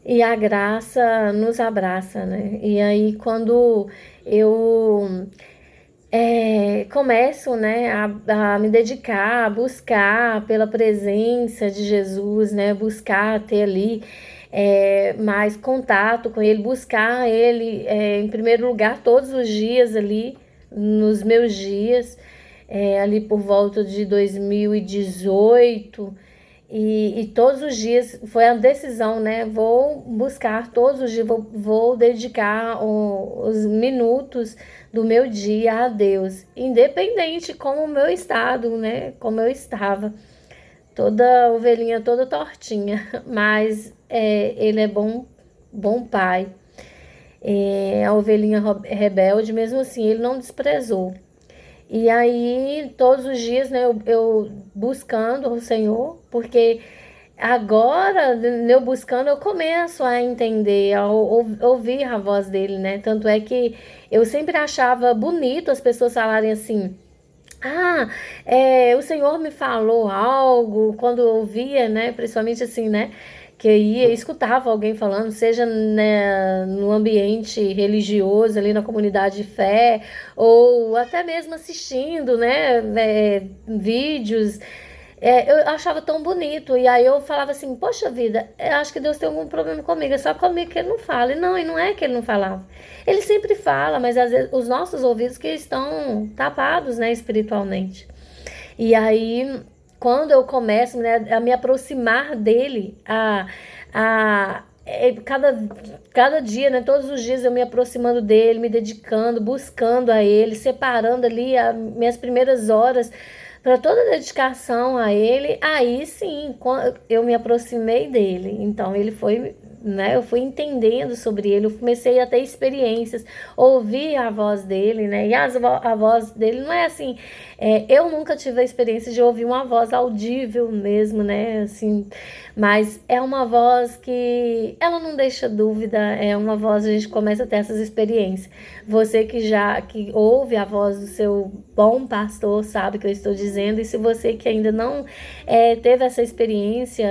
e a graça nos abraça, né? E aí quando eu começo, né, a me dedicar, a buscar pela presença de Jesus, né, buscar ter ali mais contato com Ele, buscar Ele em primeiro lugar todos os dias ali, nos meus dias, ali por volta de 2018, e todos os dias foi a decisão, né? Vou buscar todos os dias, vou dedicar os minutos do meu dia a Deus, independente como o meu estado, né? Como eu estava, toda ovelhinha, toda tortinha, mas Ele é bom, bom pai. A ovelhinha rebelde, mesmo assim, Ele não desprezou. E aí, todos os dias, né, eu buscando o Senhor, porque agora, eu buscando, eu começo a entender, a ouvir a voz dele, né? Tanto é que eu sempre achava bonito as pessoas falarem assim: ah, o Senhor me falou algo, quando eu ouvia, né? Principalmente assim, né? Que eu ia, escutava alguém falando, seja, né, no ambiente religioso, ali na comunidade de fé, ou até mesmo assistindo, né, vídeos. Eu achava tão bonito, e aí eu falava assim: poxa vida, eu acho que Deus tem algum problema comigo, é só comigo que Ele não fala. E não é que Ele não falava. Ele sempre fala, mas às vezes os nossos ouvidos que estão tapados, né, espiritualmente. E aí, quando eu começo, né, a me aproximar dele, cada dia, né, todos os dias eu me aproximando dele, me dedicando, buscando a ele, separando ali as minhas primeiras horas para toda a dedicação a ele, aí sim, eu me aproximei dele. Então ele foi, né, eu fui entendendo sobre ele, eu comecei a ter experiências, ouvir a voz dele, né, e a voz dele não é assim, eu nunca tive a experiência de ouvir uma voz audível mesmo, né, assim, mas é uma voz que ela não deixa dúvida, é uma voz, a gente começa a ter essas experiências. Você que ouve a voz do seu bom pastor sabe o que eu estou dizendo, e se você que ainda não teve essa experiência,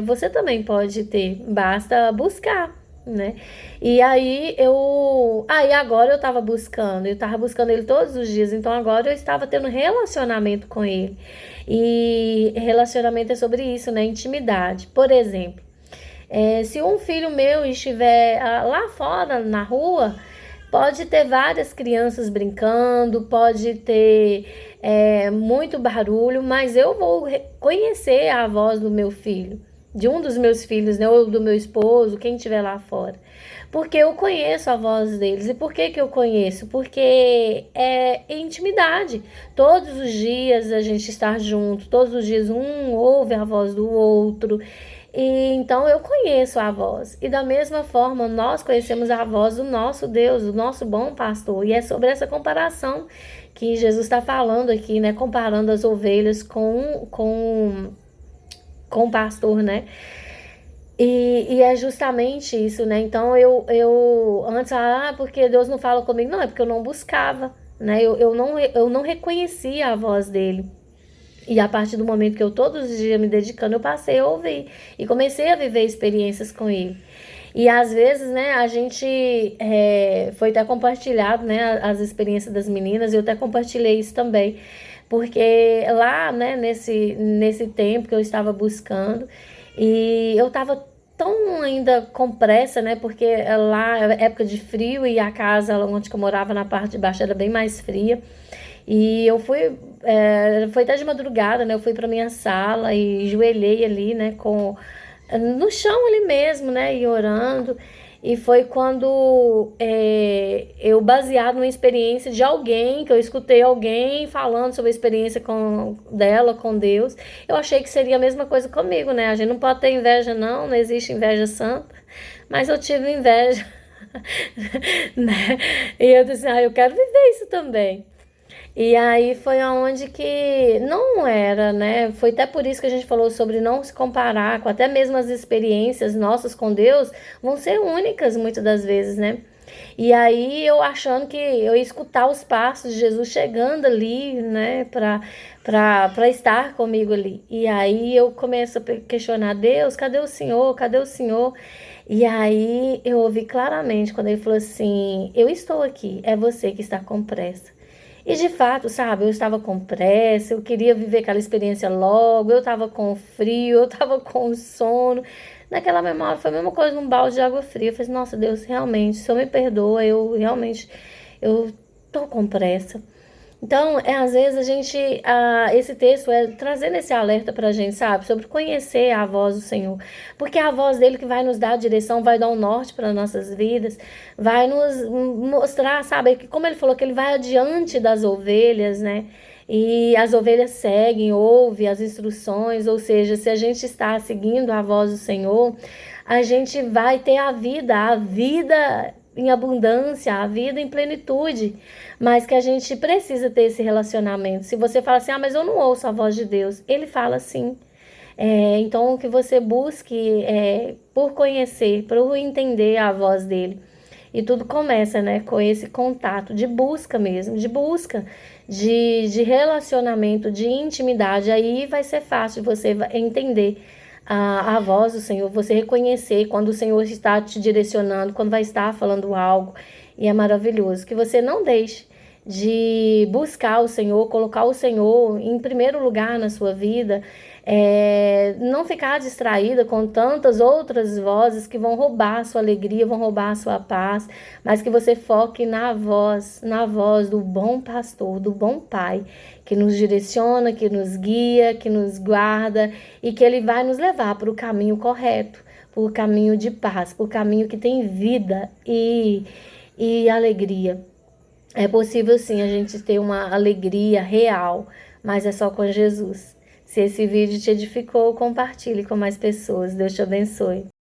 você também pode ter, basta buscar, né? E aí agora eu estava buscando ele todos os dias, então agora eu estava tendo relacionamento com ele. E relacionamento é sobre isso, né? Intimidade. Por exemplo, se um filho meu estiver lá fora na rua, pode ter várias crianças brincando, pode ter muito barulho, mas eu vou conhecer a voz do meu filho, de um dos meus filhos, né, ou do meu esposo, quem estiver lá fora. Porque eu conheço a voz deles. E por que que eu conheço? Porque é intimidade. Todos os dias a gente está junto, todos os dias um ouve a voz do outro. E então eu conheço a voz. E da mesma forma, nós conhecemos a voz do nosso Deus, do nosso bom pastor. E é sobre essa comparação que Jesus está falando aqui, né? Comparando as ovelhas com o pastor, né? E é justamente isso, né? Então eu antes, porque Deus não fala comigo, não, é porque eu não buscava, né? Eu não reconhecia a voz dele. E a partir do momento que eu todos os dias me dedicando, eu passei a ouvir e comecei a viver experiências com ele. E às vezes, né, a gente foi até compartilhado, né, as experiências das meninas, e eu até compartilhei isso também, porque lá, né, nesse tempo que eu estava buscando, e eu estava tão ainda com pressa, né, porque lá era época de frio e a casa onde eu morava na parte de baixo era bem mais fria. E eu fui, foi até de madrugada, né? Eu fui para minha sala e joelhei ali, né? No chão ali mesmo, né? E orando. E foi quando eu, baseado numa experiência de alguém, que eu escutei alguém falando sobre a experiência dela com Deus, eu achei que seria a mesma coisa comigo, né? A gente não pode ter inveja, não, não existe inveja santa, mas eu tive inveja, né? E eu disse: eu quero viver isso também. E aí foi aonde que não era, né? Foi até por isso que a gente falou sobre não se comparar, com até mesmo as experiências nossas com Deus vão ser únicas muitas das vezes, né? E aí eu achando que eu ia escutar os passos de Jesus chegando ali, né, para estar comigo ali. E aí eu começo a questionar: Deus, cadê o Senhor? Cadê o Senhor? E aí eu ouvi claramente quando ele falou assim: eu estou aqui, é você que está com pressa. E de fato, sabe, eu estava com pressa, eu queria viver aquela experiência logo, eu estava com frio, eu estava com sono. Naquela mesma hora foi a mesma coisa num balde de água fria. Eu falei, nossa Deus, realmente, o Senhor me perdoa, eu tô com pressa. Então, às vezes a gente, esse texto é trazendo esse alerta para a gente, sabe, sobre conhecer a voz do Senhor, porque é a voz dele que vai nos dar a direção, vai dar um norte para nossas vidas, vai nos mostrar, sabe, que como ele falou que ele vai adiante das ovelhas, né? E as ovelhas seguem, ouvem as instruções, ou seja, se a gente está seguindo a voz do Senhor, a gente vai ter a vida em abundância, a vida em plenitude, mas que a gente precisa ter esse relacionamento. Se você fala assim, mas eu não ouço a voz de Deus, ele fala sim. Então, que você busque por conhecer, por entender a voz dele. E tudo começa, né, com esse contato de busca mesmo, de busca, de relacionamento, de intimidade. Aí vai ser fácil você entender a voz do Senhor, você reconhecer quando o Senhor está te direcionando, quando vai estar falando algo. E é maravilhoso. Que você não deixe de buscar o Senhor, colocar o Senhor em primeiro lugar na sua vida, não ficar distraída com tantas outras vozes que vão roubar a sua alegria, vão roubar a sua paz, mas que você foque na voz do bom pastor, do bom pai, que nos direciona, que nos guia, que nos guarda e que ele vai nos levar para o caminho correto, para o caminho de paz, para o caminho que tem vida e alegria. É possível sim a gente ter uma alegria real, mas é só com Jesus. Se esse vídeo te edificou, compartilhe com mais pessoas. Deus te abençoe.